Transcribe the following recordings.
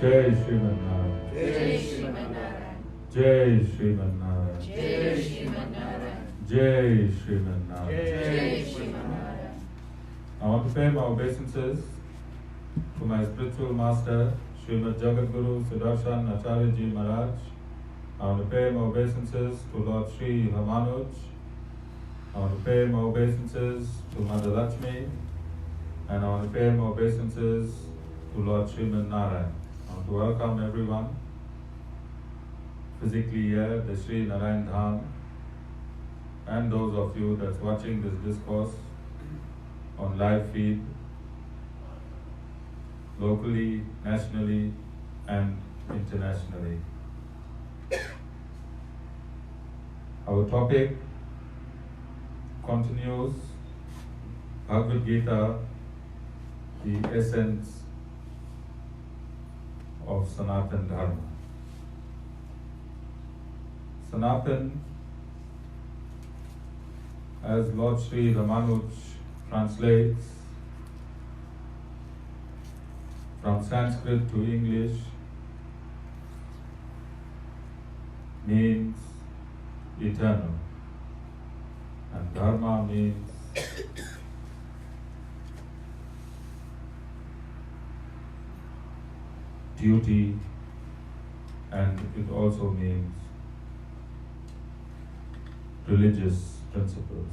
Jai Sriman Narayan. Jai Sriman Narayan. Jai Sriman Narayan. Jai Sriman Narayan. Jai Sriman Narayan. Jai Sriman Narayan. I want to pay my obeisances to my spiritual master, Srimad Jagadguru Sudarshan Acharya Ji Maharaj. I want to pay my obeisances to Lord Sri Ramanuj. I want to pay my obeisances to Mother Lakshmi. And I want to pay my obeisances to Lord Sriman Narayan. I want to welcome everyone physically here, the Sri Narayan Dham, and those of you that's watching this discourse on live feed, locally, nationally, and internationally. Our topic continues Bhagavad Gita, the essence of Sanatan Dharma. Sanatan, as Lord Sri Ramanuj translates from Sanskrit to English, means eternal, and Dharma means duty, and it also means religious principles.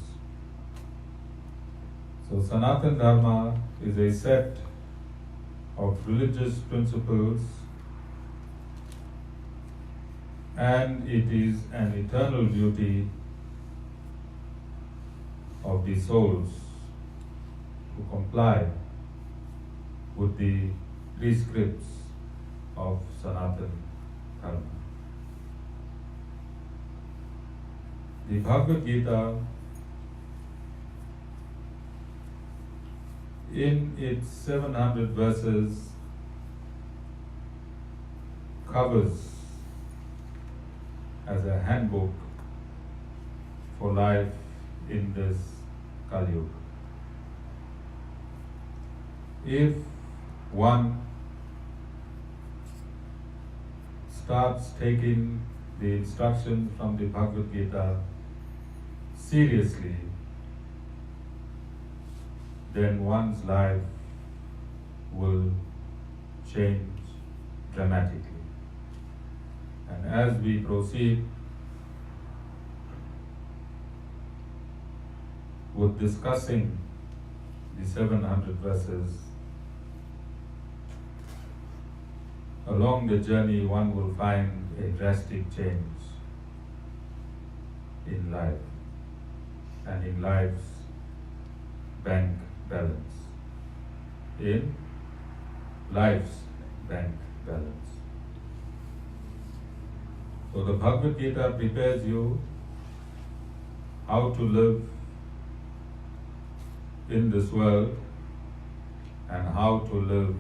So Sanatan Dharma is a set of religious principles, and it is an eternal duty of the souls to comply with the prescripts of Sanatan Dharma. The Bhagavad Gita, in its 700 verses, covers as a handbook for life in this Kali Yuga. If one starts taking the instructions from the Bhagavad Gita seriously, then one's life will change dramatically. And as we proceed with discussing the 700 verses, along the journey one will find a drastic change in life and in life's bank balance. In life's bank balance. So the Bhagavad Gita prepares you how to live in this world and how to live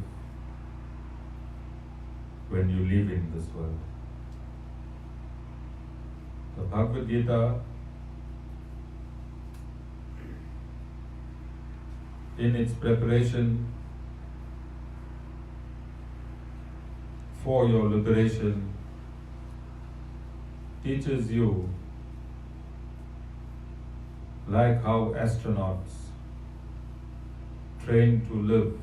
when you live in this world. The Bhagavad Gita, in its preparation for your liberation, teaches you like how astronauts train to live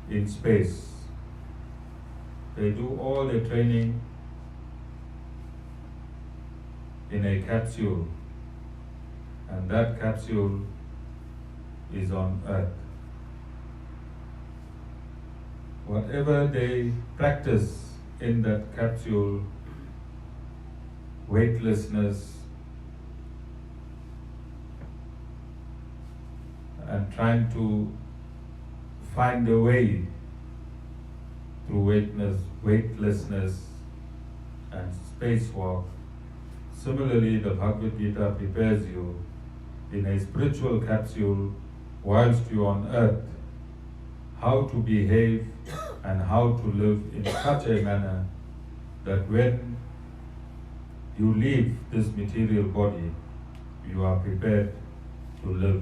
in space. They do all their training in a capsule, and that capsule is on Earth. Whatever they practice in that capsule, weightlessness and trying to find a way through weightlessness and spacewalk. Similarly, the Bhagavad Gita prepares you in a spiritual capsule whilst you're on earth, how to behave and how to live in such a manner that when you leave this material body, you are prepared to live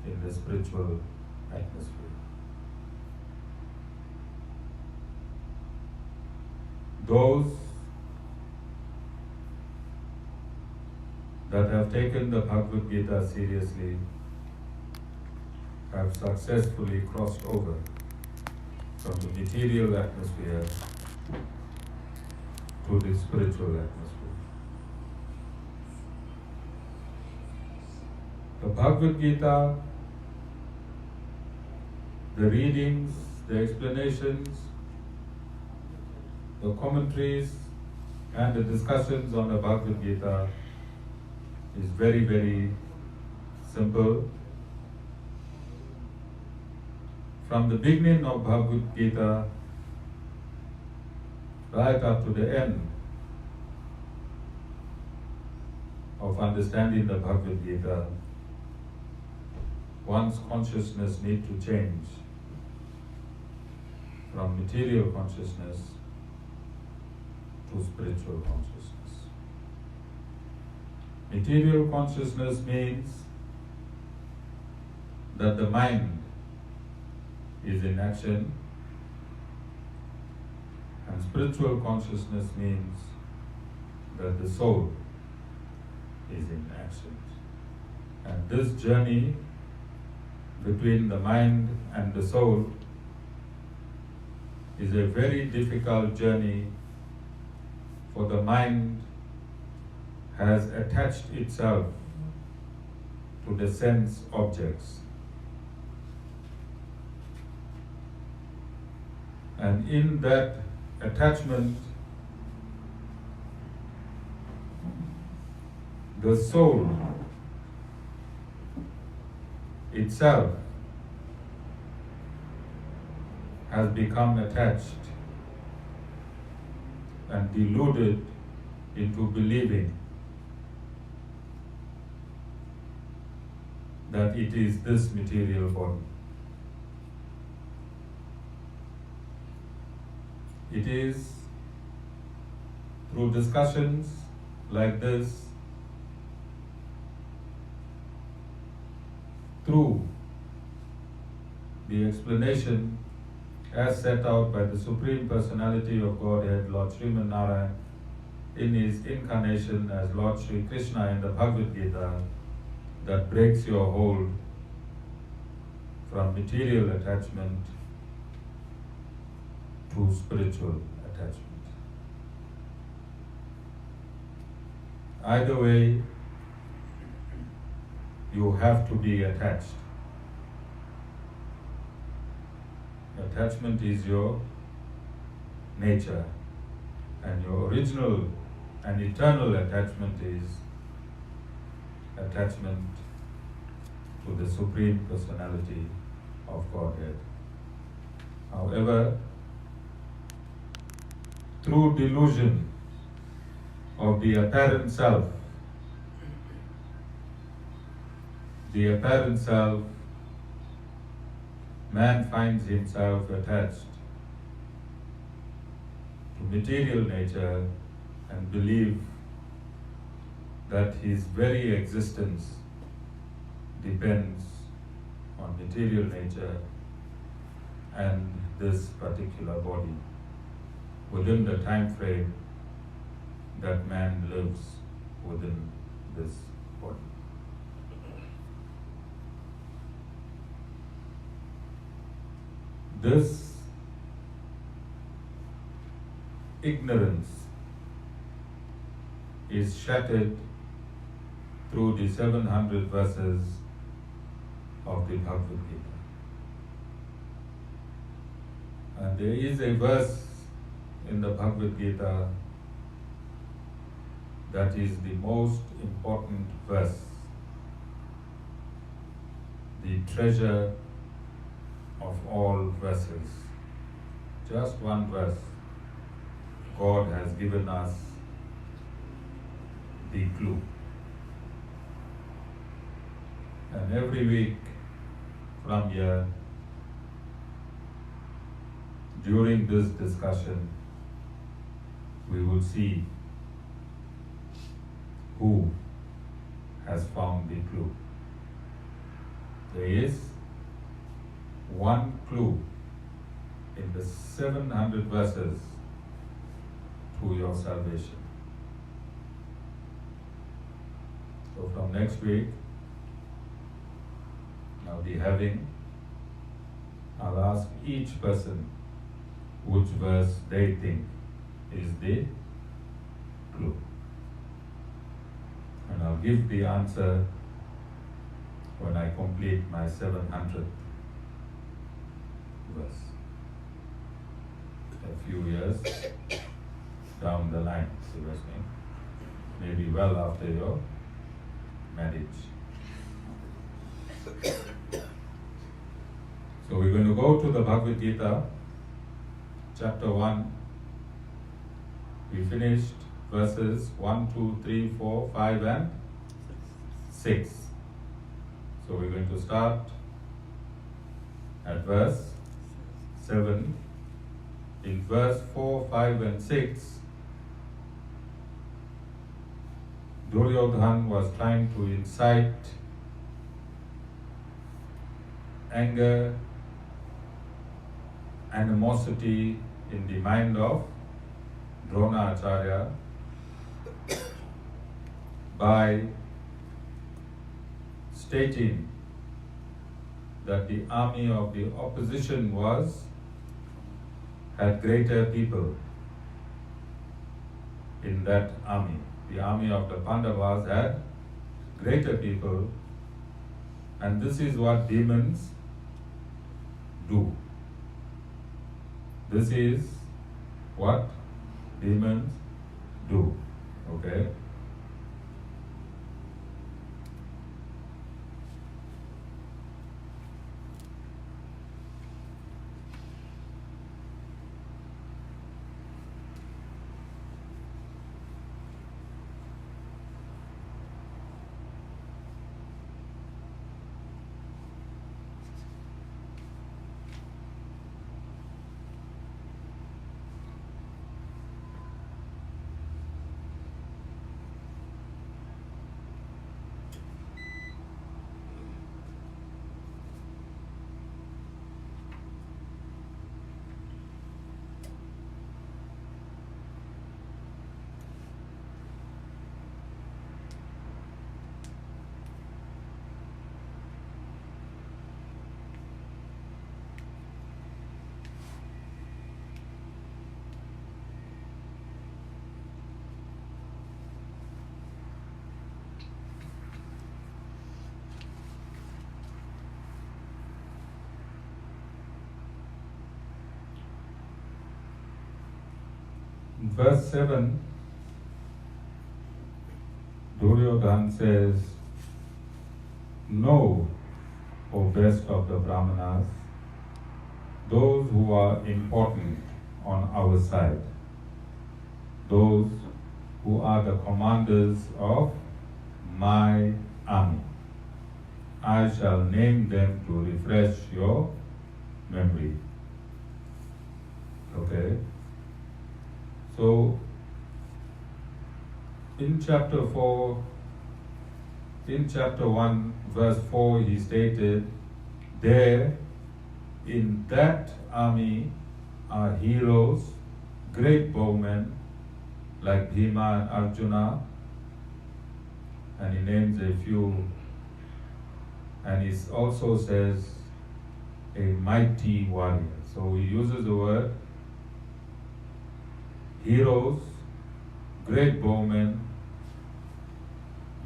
in the spiritual atmosphere. those that have taken the Bhagavad Gita seriously have successfully crossed over from the material atmosphere to the spiritual atmosphere. The Bhagavad Gita, the readings, the explanations, the commentaries and the discussions on the Bhagavad Gita is very, very simple. From the beginning of Bhagavad Gita right up to the end of understanding the Bhagavad Gita, one's consciousness needs to change from material consciousness to spiritual consciousness. Material consciousness means that the mind is in action, and spiritual consciousness means that the soul is in action. And this journey between the mind and the soul is a very difficult journey, for the mind has attached itself to the sense objects. And in that attachment, the soul itself has become attached and deluded into believing that it is this material body. It is through discussions like this, through the explanation as set out by the Supreme Personality of Godhead, Lord Sriman Narayan, in his incarnation as Lord Sri Krishna in the Bhagavad Gita, that breaks your hold from material attachment to spiritual attachment. Either way, you have to be attached. Attachment is your nature, and your original and eternal attachment is attachment to the Supreme Personality of Godhead. However, through delusion of the apparent self, man finds himself attached to material nature and believe that his very existence depends on material nature and this particular body within the time frame that man lives within this body. This ignorance is shattered through the 700 verses of the Bhagavad Gita. And there is a verse in the Bhagavad Gita that is the most important verse, the treasure of all verses. Just one verse. God has given us the clue. And every week from here, during this discussion, we will see who has found the clue. There is one clue in the 700 verses to your salvation. So from next week, I'll be having, I'll ask each person which verse they think is the clue. And I'll give the answer when I complete my 700th verse. A few years down the line, seriously. Maybe well after your marriage. So we're going to go to the Bhagavad Gita, chapter 1. We finished verses 1, 2, 3, 4, 5 and 6. So we're going to start at verse 7. In verse 4, 5 and 6, Duryodhan was trying to incite anger, animosity in the mind of Dronacharya by stating that the army of the opposition had greater people in that army. The army of the Pandavas had greater people, and this is what demons do. This is what demons do. Okay? In verse 7, Duryodhan says, "Know, O best of the Brahmanas, those who are important on our side, those who are the commanders of my army. I shall name them to refresh your memory." Okay? So, in chapter 1, verse 4, he stated, there in that army are heroes, great bowmen like Bhima and Arjuna, and he names a few, and he also says a mighty warrior. So he uses the word heroes, great bowmen,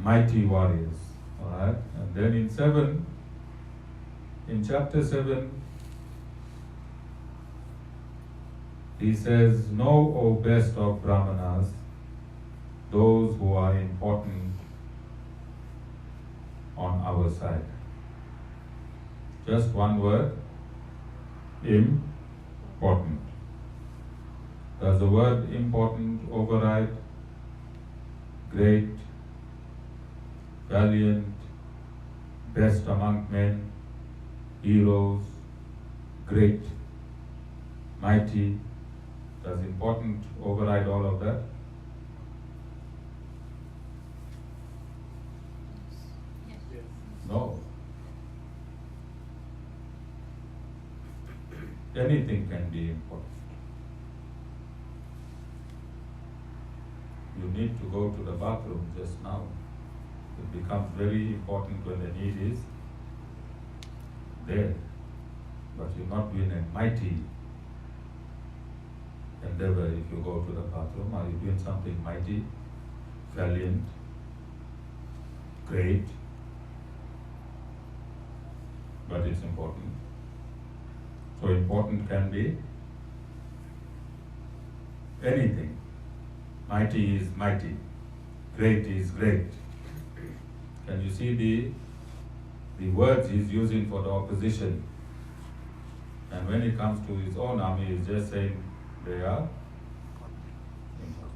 mighty warriors. Alright? And then in chapter 7, he says, "Know, O best of Brahmanas, those who are important on our side." Just one word, important. Does the word important override great, valiant, best among men, heroes, great, mighty? Does important override all of that? Yes. No. Anything can be important. you need to go to the bathroom just now. It becomes very important when the need is there. But you're not doing a mighty endeavor if you go to the bathroom. Are you doing something mighty, valiant, great? But it's important. So important can be anything. Mighty is mighty. Great is great. Can you see the words he's using for the opposition? And when it comes to his own army, he's just saying they are important.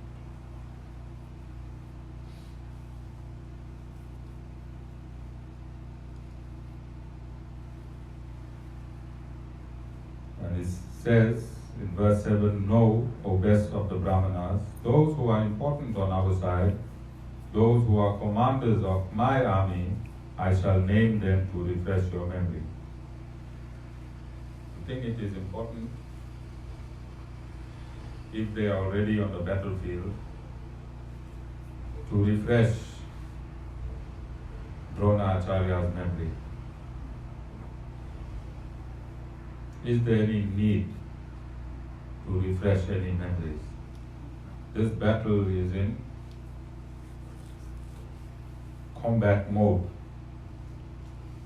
And it says in verse 7, "Know, O best of the Brahmanas, those who are important on our side, those who are commanders of my army, I shall name them to refresh your memory." I think it is important, if they are already on the battlefield, to refresh Dronacharya's memory. Is there any need to refresh any memories? This battle is in combat mode.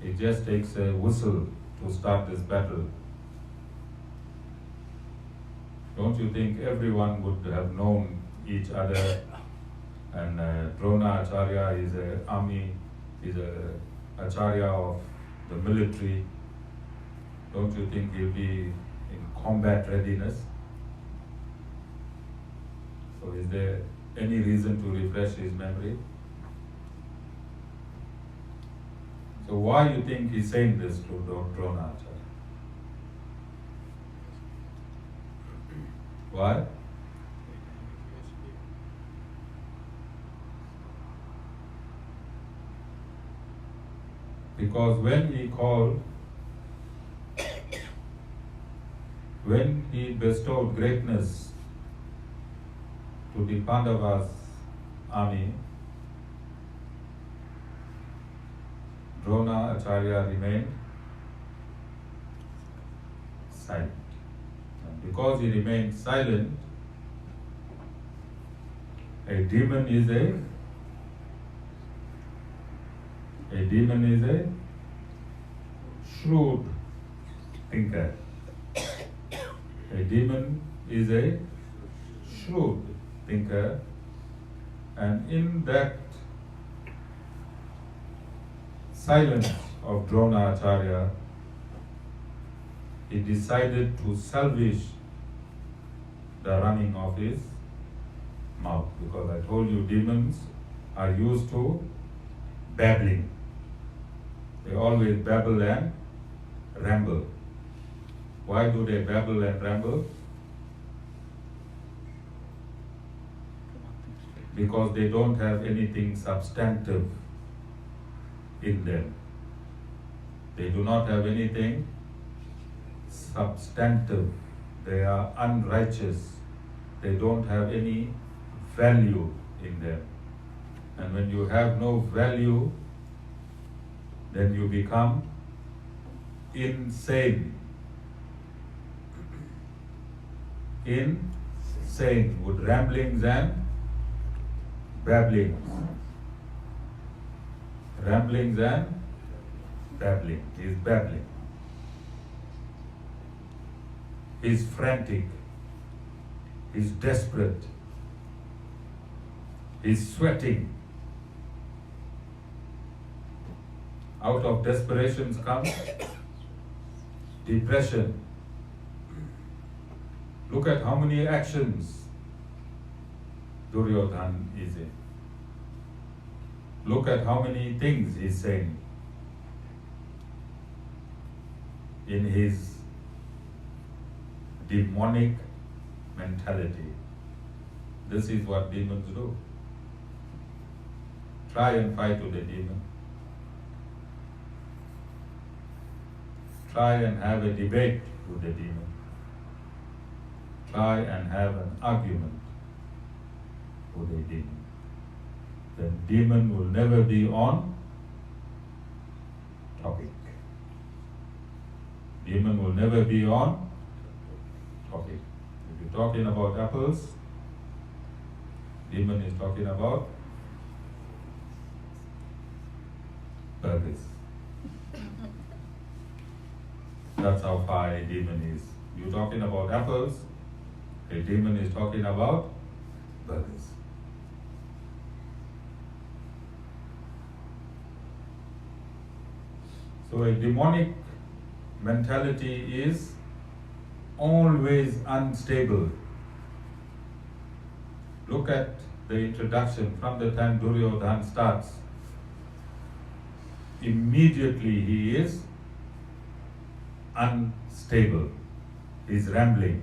It just takes a whistle to start this battle. Don't you think everyone would have known each other? And Dronacharya is an army, is a acharya of the military. Don't you think he'll be in combat readiness? So is there any reason to refresh his memory? So why you think he's saying this to Dronacharya? Why? Because when he bestowed greatness to the Pandavas' army, Dronacharya remained silent. And because he remained silent, a demon is a shrewd thinker. A demon is a shrewd thinker, and in that silence of Dronacharya, he decided to salvage the running of his mouth, because I told you demons are used to babbling. They always babble and ramble. Why do they babble and ramble? Because they don't have anything substantive in them. They do not have anything substantive. They are unrighteous. They don't have any value in them. And when you have no value, then you become insane. Insane with ramblings and babblings. Ramblings and babbling. He is babbling. He is frantic. He is desperate. He is sweating. Out of desperation comes depression. Look at how many actions Duryodhan is in. Look at how many things he's saying in his demonic mentality. This is what demons do. Try and fight with a demon. Try and have a debate with the demon. Try and have an argument. with a demon. The demon will never be on topic. Demon will never be on topic. If you're talking about apples, demon is talking about burgers. That's how far a demon is. You're talking about apples, a demon is talking about burgers. So a demonic mentality is always unstable. Look at the introduction from the time Duryodhan starts. Immediately he is unstable. He's rambling.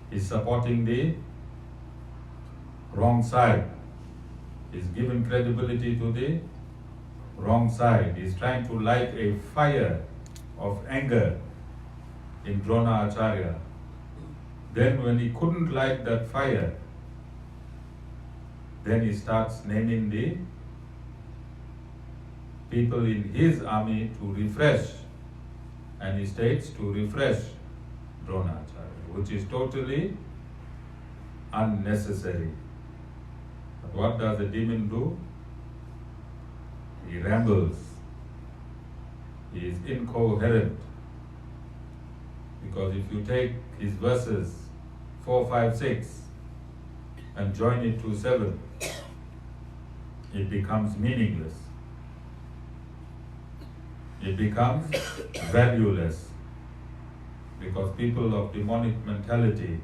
He's supporting the wrong side. He's giving credibility to the wrong side. He's trying to light a fire of anger in Dronacharya. Then when he couldn't light that fire, then he starts naming the people in his army to refresh. And he states to refresh Dronacharya, which is totally unnecessary. But what does the demon do? He rambles. He is incoherent. Because if you take his verses 4, 5, 6 and join it to 7, it becomes meaningless. It becomes valueless. Because people of demonic mentality,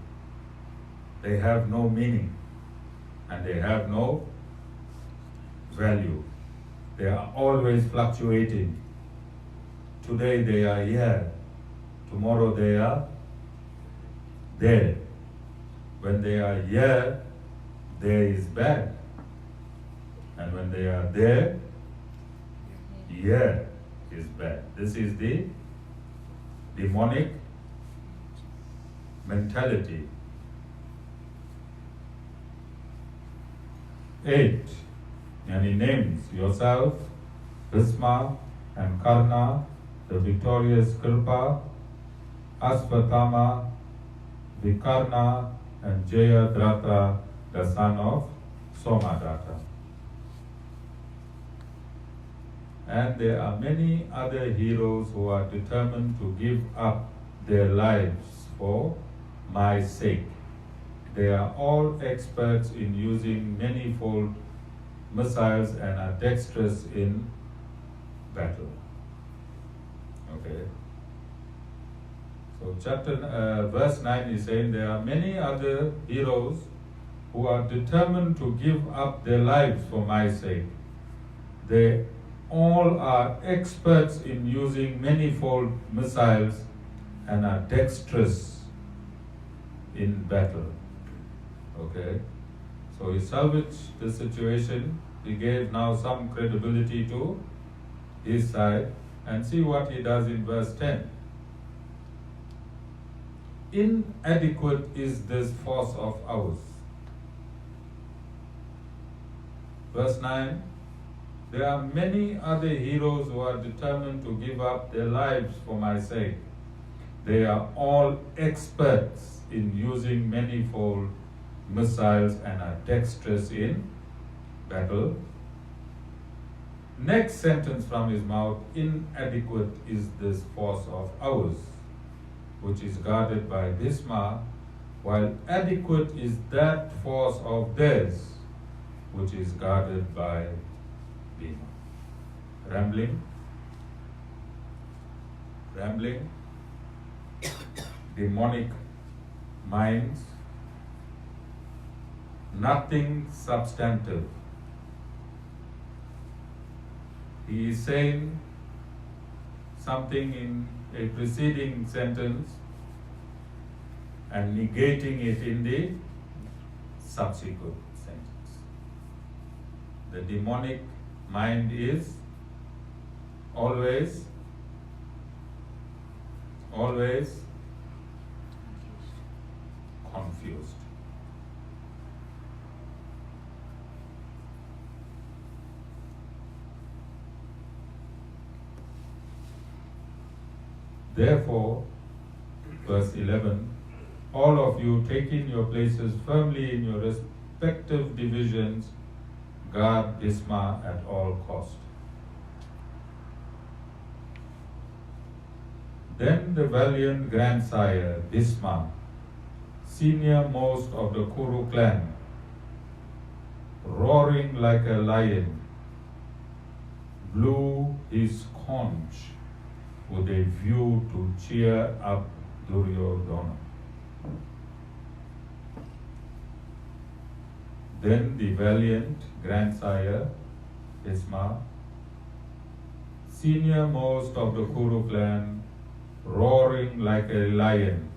they have no meaning and they have no value. They are always fluctuating. Today they are here, tomorrow they are there. When they are here, there is bad. And when they are there, here is bad. This is the demonic mentality. 8. And he names yourself, Bhima and Karna, the victorious Kripa, Asvatthama, Vikarna, and Jayadratha, the son of Somadatta. And there are many other heroes who are determined to give up their lives for my sake. They are all experts in using manifold missiles and are dexterous in battle. Okay. So verse 9 is saying there are many other heroes who are determined to give up their lives for my sake. They all are experts in using manifold missiles and are dexterous in battle. Okay? So he salvaged the situation. He gave now some credibility to his side. And see what he does in verse 10. Inadequate is this force of ours. Verse 9. There are many other heroes who are determined to give up their lives for my sake. They are all experts in using manifold missiles and are dexterous in battle. Next sentence from his mouth, inadequate is this force of ours, which is guarded by Bhima, while adequate is that force of theirs, which is guarded by Bhima. Rambling, demonic minds, nothing substantive. He is saying something in a preceding sentence and negating it in the subsequent sentence. The demonic mind is always confused. Therefore, verse 11, all of you taking your places firmly in your respective divisions, guard Bhima at all cost. Then the valiant grandsire Bhima, senior most of the Kuru clan, roaring like a lion, blew his conch with a view to cheer up Duryodhana. Then the valiant grandsire Bhima, senior most of the Kuru clan, roaring like a lion,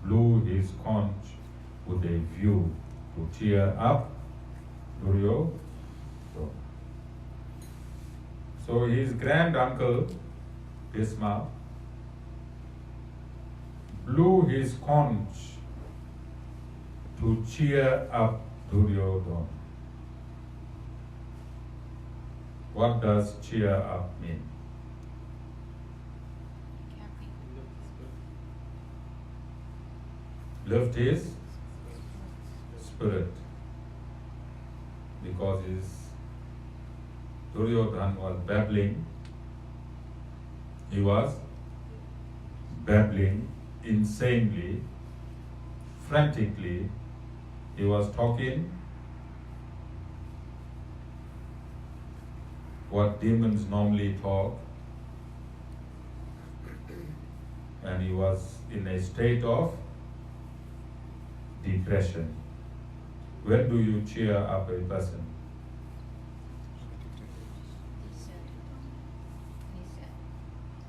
blew his conch with a view to cheer up Duryodhana. So his granduncle Bhima blew his conch to cheer up Duryodhana. What does cheer up mean? Lift his spirit, because Duryodhan was babbling. He was babbling insanely, frantically. He was talking what demons normally talk, and he was in a state of depression. When do you cheer up a person?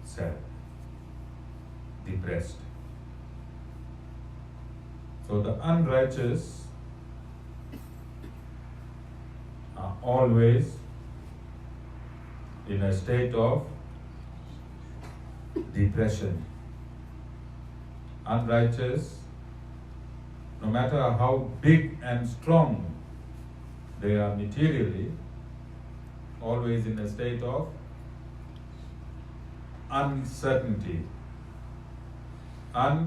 Sad, depressed. So the unrighteous are always in a state of depression. Unrighteous, no matter how big and strong they are materially, always in a state of uncertainty. Uncertainty.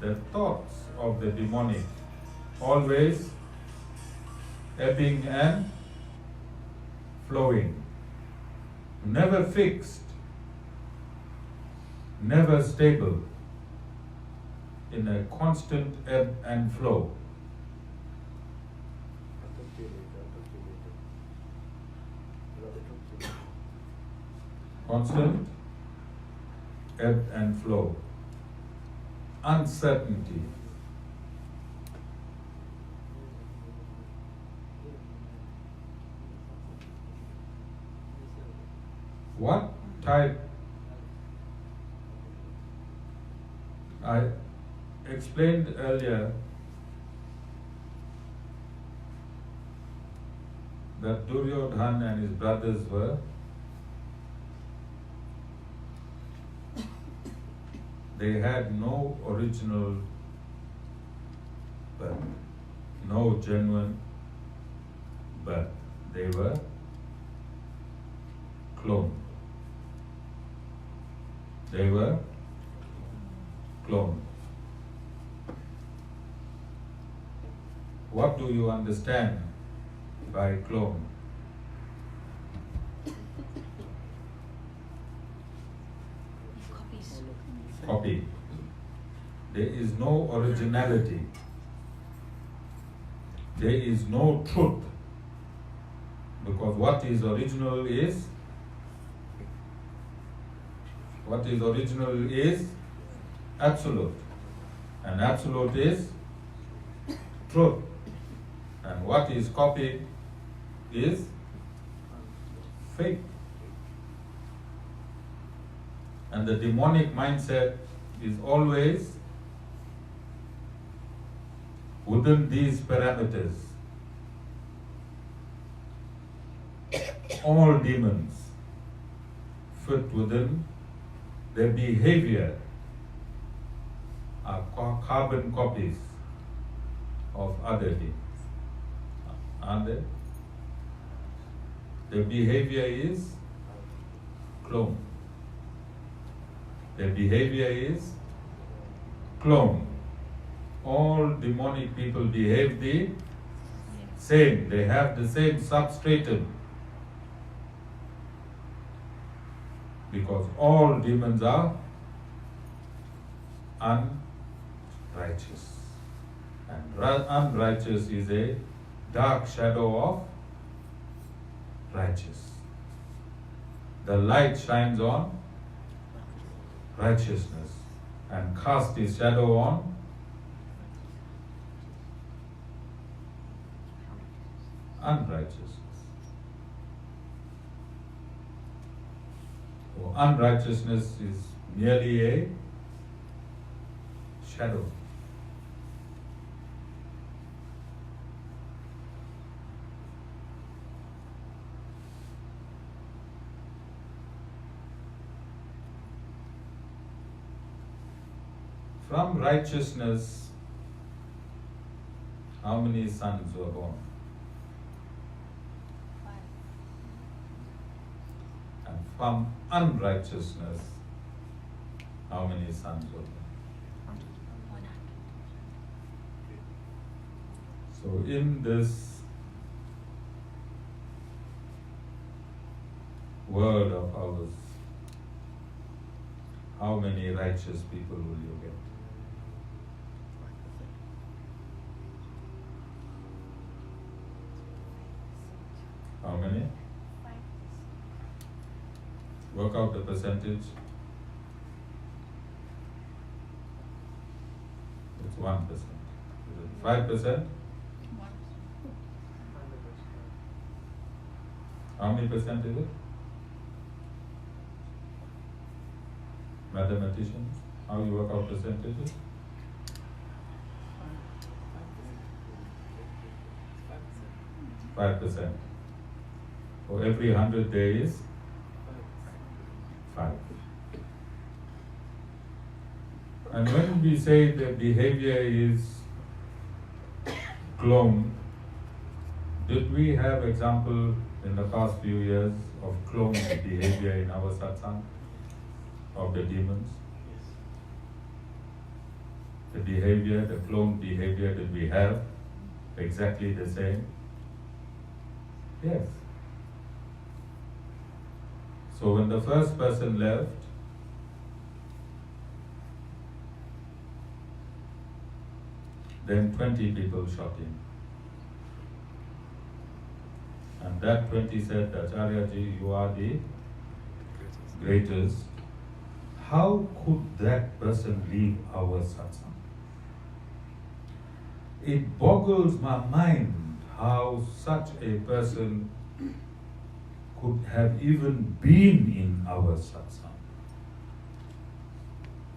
The thoughts of the demonic always ebbing and flowing. Never fixed, never stable, in a constant ebb and flow. Constant ebb and flow. Uncertainty. What type? I explained earlier that Duryodhan and his brothers were they had no original birth, no genuine birth. They were cloned. They were cloned. What do you understand by clone? Copy. There is no originality. There is no truth. Because what is original is absolute. And absolute is truth. And what is copied is fake. And the demonic mindset is always within these parameters. All demons fit within their behavior are carbon copies of other demons. Aren't they? The behavior is clone. Their behavior is clone. All demonic people behave the same. They have the same substratum. Because all demons are unrighteous. And unrighteous is a dark shadow of righteous. The light shines on righteousness and casts its shadow on unrighteousness. So unrighteousness is merely a shadow. From righteousness, how many sons were born? And from unrighteousness, how many sons were born? So in this world of ours, how many righteous people will you get? How many? Work out the percentage. It's 1%. Is it 5%? How many percent is it? Mathematicians, how you work out percentages? 5%. For every 100 there is 5. And when we say the behavior is clone, did we have example in the past few years of clone behavior in our satsang of the demons? The behavior, the clone behavior that we have, exactly the same? Yes. So when the first person left, then 20 people shot him. And that 20 said, Acharya ji, you are the greatest. How could that person leave our satsang? It boggles my mind how such a person could have even been in our satsang.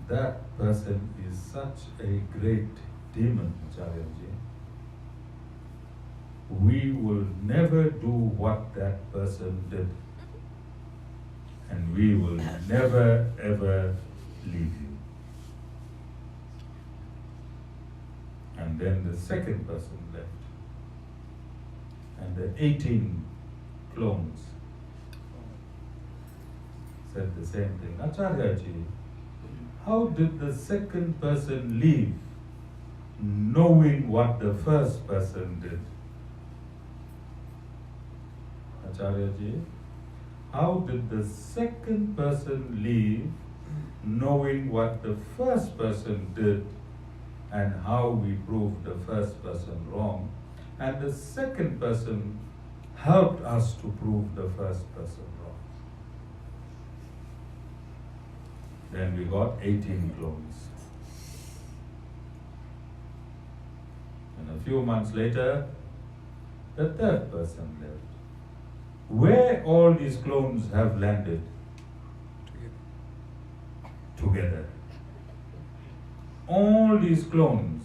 That person is such a great demon, Acharya ji. We will never do what that person did. And we will never ever leave you. And then the second person left. And the 18 clones said the same thing. Acharya ji, how did the second person leave knowing what the first person did? Acharya ji, how did the second person leave knowing what the first person did and how we proved the first person wrong? And the second person helped us to prove the first person wrong. Then we got 18 clones. And a few months later, the third person left. Where all these clones have landed? Together. All these clones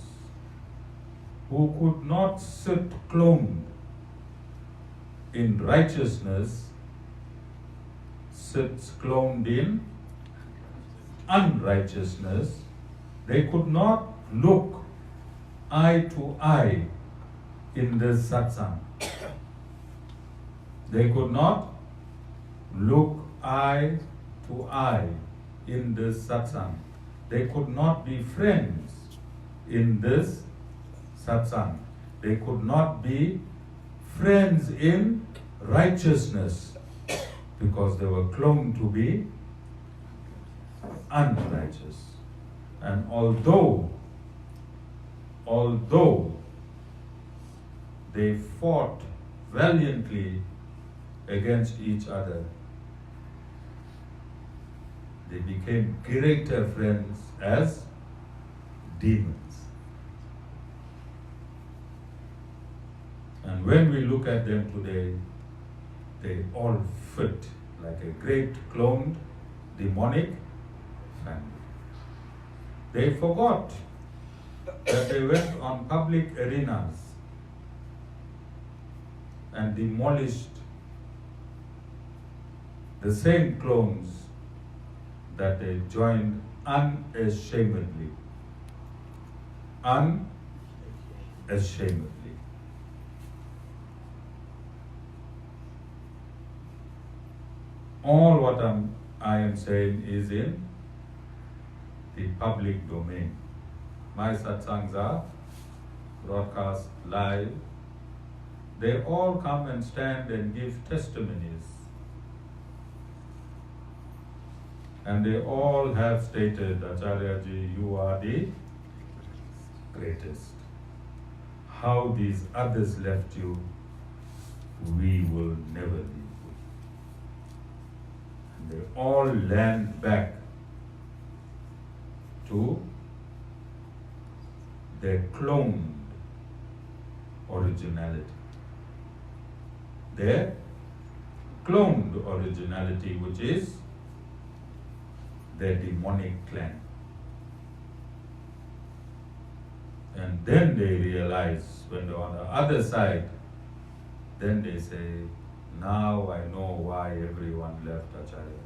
who could not sit cloned in righteousness sits cloned in unrighteousness. They could not look eye to eye in this satsang. They could not look eye to eye in this satsang. They could not be friends in this satsang. They could not be friends in righteousness because they were cloned to be unrighteous. And although they fought valiantly against each other, they became greater friends as demons. And when we look at them today, they all fit like a great cloned demonic family. They forgot that they went on public arenas and demolished the same clones that they joined unashamedly. Unashamedly. All what I am saying is in the public domain. My satsangs are broadcast live. They all come and stand and give testimonies. And they all have stated, Acharya ji, you are the greatest. How these others left you, we will never leave you. And they all land back to their cloned originality. Their cloned originality, which is their demonic clan. And then they realize, when they're on the other side, then they say, now I know why everyone left Acharya.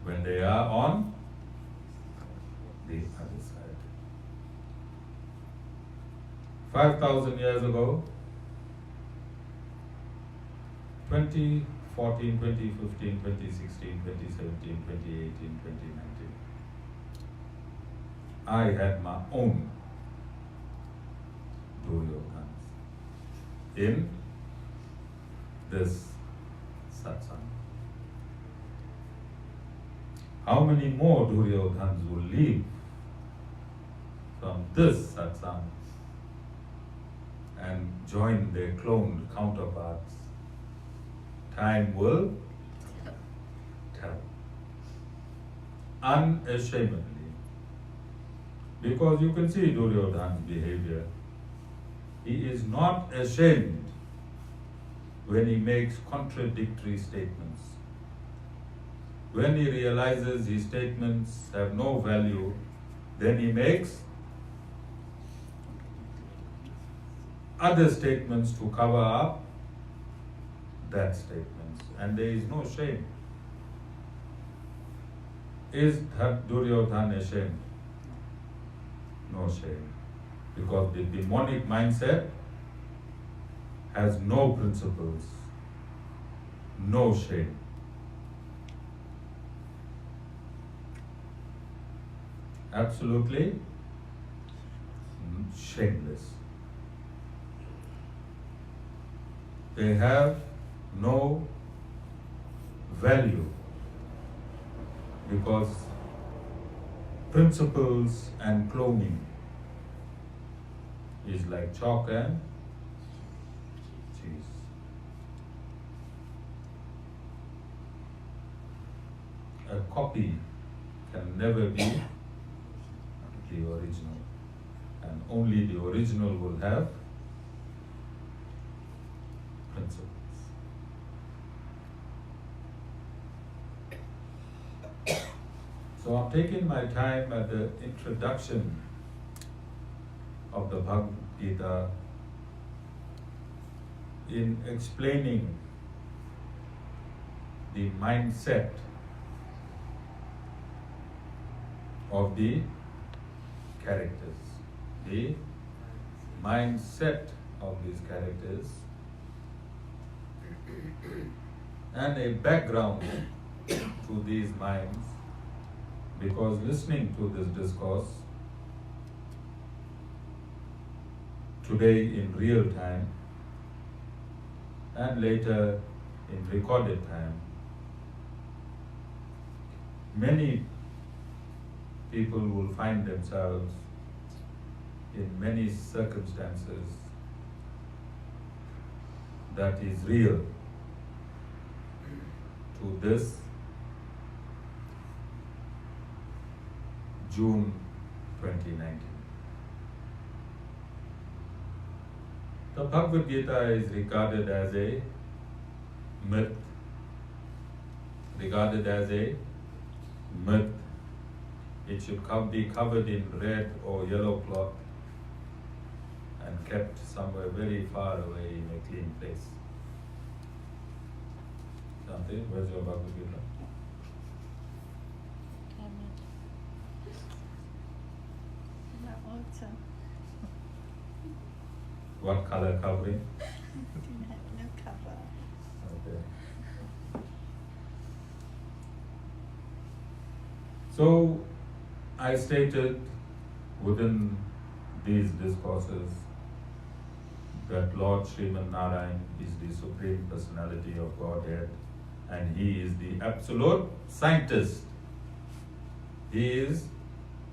When they are on the other side. 5,000 years ago, 2014, 2015, 2016, 2017, 2018, 2019. I had my own Duryodhans in this satsang. How many more Duryodhans will leave from this satsang and join their cloned counterparts? Time will tell. Unashamedly. Because you can see Duryodhan's behavior. He is not ashamed when he makes contradictory statements. When he realizes his statements have no value, then he makes other statements to cover up that statements. And there is no shame. Is Duryodhan ashamed? No shame. Because the demonic mindset has no principles, no shame. Absolutely shameless. They have no value because principles and cloning is like chalk and cheese. A copy can never be the original, and only the original will have principles. So I'm taking my time at the introduction of the Bhagavad Gita in explaining the mindset of the characters, the mindset of these characters, and a background to these minds, because listening to this discourse today in real time and later in recorded time, many people will find themselves in many circumstances that is real to this June 2019. The Bhagavad Gita is regarded as a myth, It should be covered in red or yellow cloth and kept somewhere very far away in a clean place. Shanti, where's your Bhagavad Gita? What color covering? No cover. Okay. So, I stated within these discourses that Lord Sriman Narayan is the Supreme Personality of Godhead and He is the absolute scientist. He is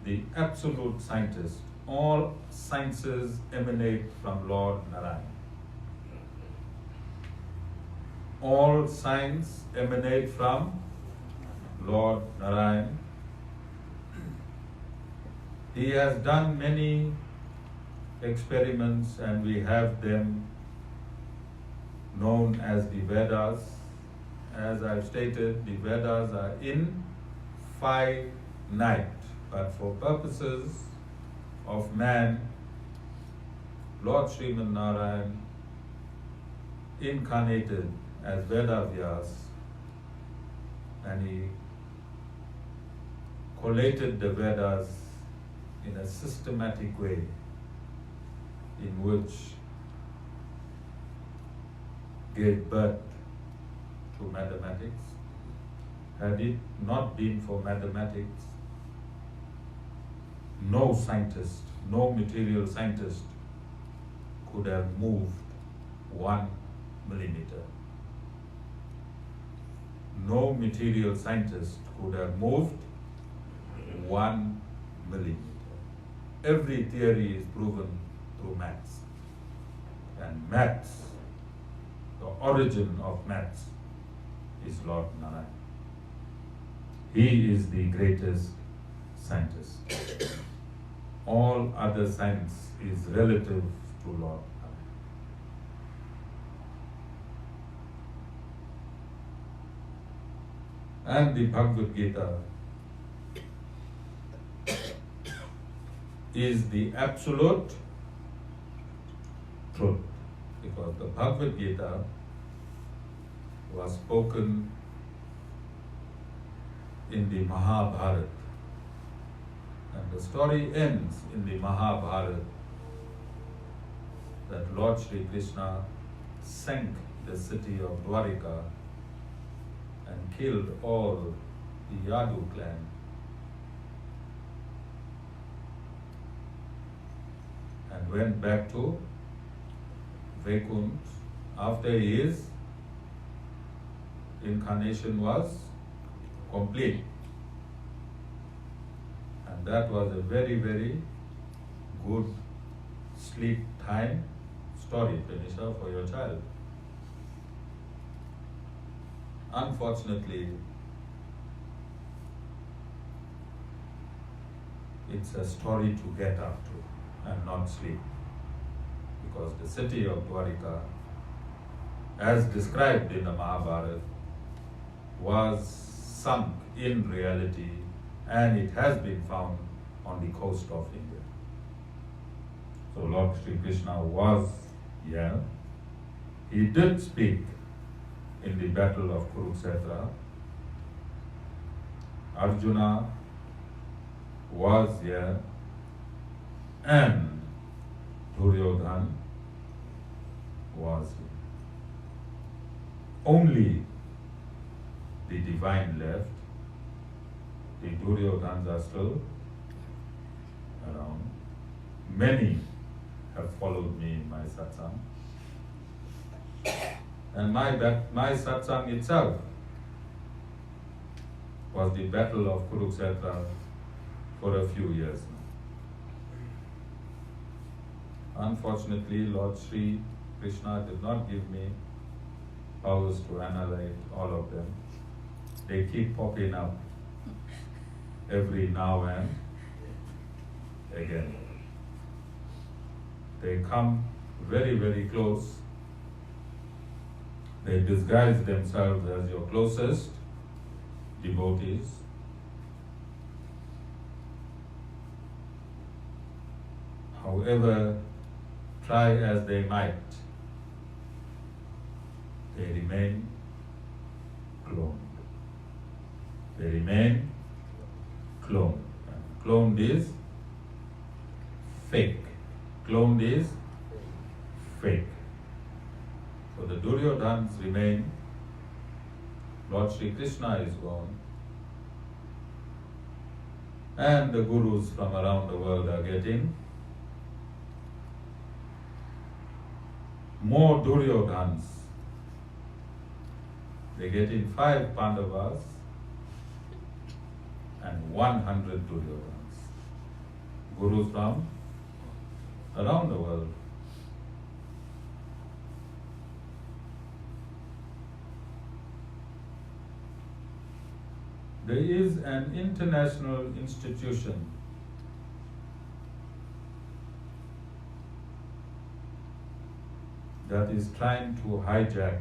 the absolute scientist. All sciences emanate from Lord Narayan. All science emanate from Lord Narayan. He has done many experiments and we have them known as the Vedas. As I've stated, the Vedas are infinite, but for purposes of man, Lord Sriman Narayan incarnated as Vedavyas and he collated the Vedas in a systematic way in which gave birth to mathematics. Had it not been for mathematics, no scientist, no material scientist could have moved 1 millimeter. No material scientist could have moved 1 millimeter. Every theory is proven through maths. And maths, the origin of maths, is Lord Narayan. He is the greatest scientist. All other science is relative to Lord Narayan. And the Bhagavad Gita is the absolute truth, because the Bhagavad Gita was spoken in the Mahabharata, and the story ends in the Mahabharata that Lord Shri Krishna sank the city of Dwarika and killed all the Yadu clan. And went back to Vaikunt after his incarnation was complete. And that was a very, very good sleep time story, Tanisha, for your child. Unfortunately, it's a story to get up to and not sleep. Because the city of Dwarika, as described in the Mahabharata, was sunk in reality and it has been found on the coast of India. So Lord Sri Krishna was here. He did speak in the battle of Kurukshetra. Arjuna was here and Duryodhan was here. Only the divine left, the Duryodhans are still around. Many have followed me in my satsang. And my satsang itself was the battle of Kurukshetra for a few years now. Unfortunately, Lord Sri Krishna did not give me powers to annihilate all of them. They keep popping up every now and again. They come very, very close. They disguise themselves as your closest devotees. However, try as they might, they remain cloned. They remain cloned. And cloned is fake. Cloned is fake. So the Duryodhans remain. Lord Sri Krishna is gone. And the gurus from around the world are getting more Duryodhans. They get in 5 Pandavas and 100 Duryodhans. Gurus from around the world. There is an international institution that is trying to hijack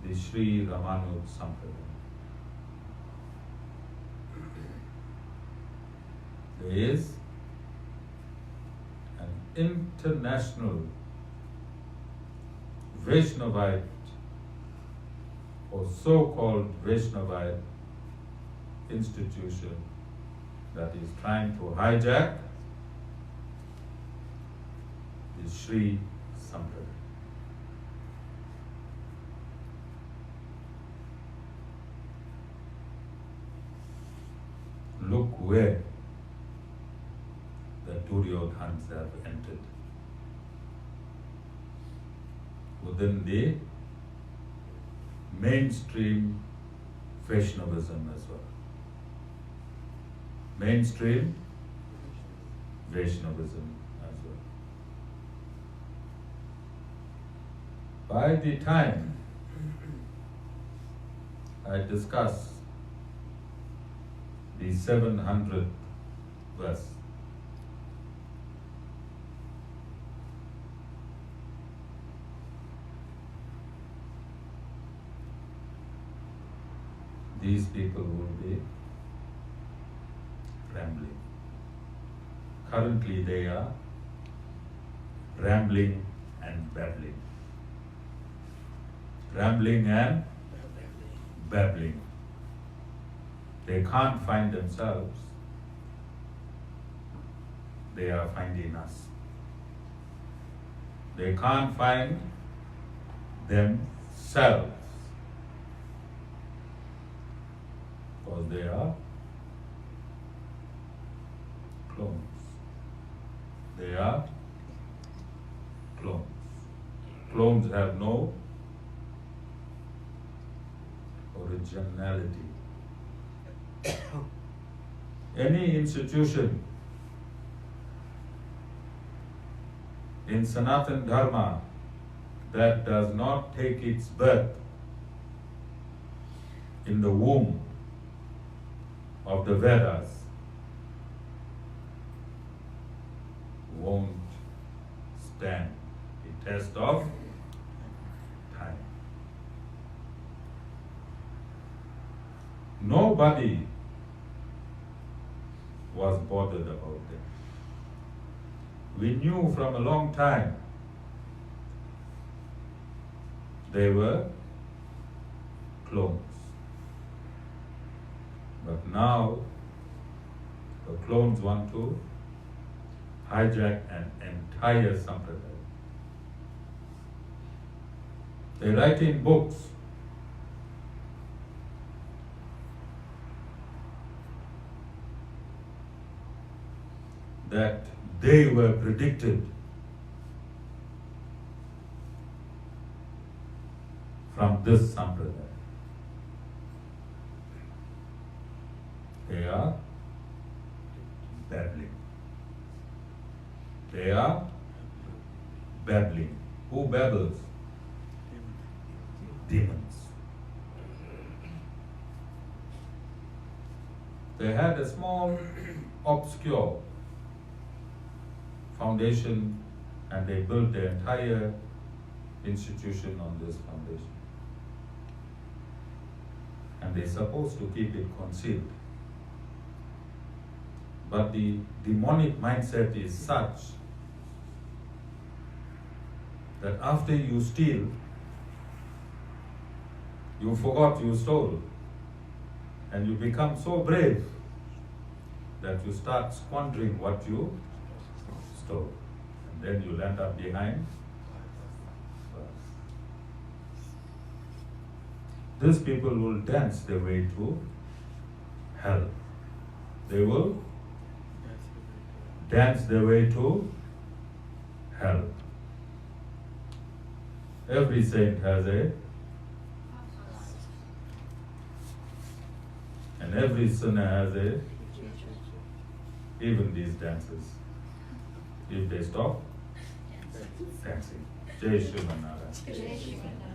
the Sri Ramanuja Sampradaya. There is an international Vaishnavite or so-called Vaishnavite institution that is trying to hijack the Sri Sampradaya. Look where the Duryodhans have entered. Within the mainstream Vaishnavism as well. Mainstream Vaishnavism as well. By the time I discuss the 700th verse, these people will be rambling. Currently they are rambling and babbling. Rambling and babbling. They can't find themselves. They are finding us. They can't find themselves. Because they are clones. They are clones. Clones have no originality. Any institution in Sanatan Dharma that does not take its birth in the womb of the Vedas won't stand the test of time. Nobody was bothered about them. We knew from a long time they were clones. But now the clones want to hijack an entire sampradaya. They write in books that they were predicted from this sampradaya. They are babbling. They are babbling. Who babbles? Demons. They had a small, obscure foundation, and they built their entire institution on this foundation. And they're supposed to keep it concealed. But the demonic mindset is such that after you steal, you forgot you stole. And you become so brave that you start squandering what you stole. And then you'll end up behind bars. These people will dance their way to hell. They will dance their way to hell. Every saint has a, and every sinner has a, even these dancers, if they stop dancing. Jai Shri Narayan. Jai Shri Narayan.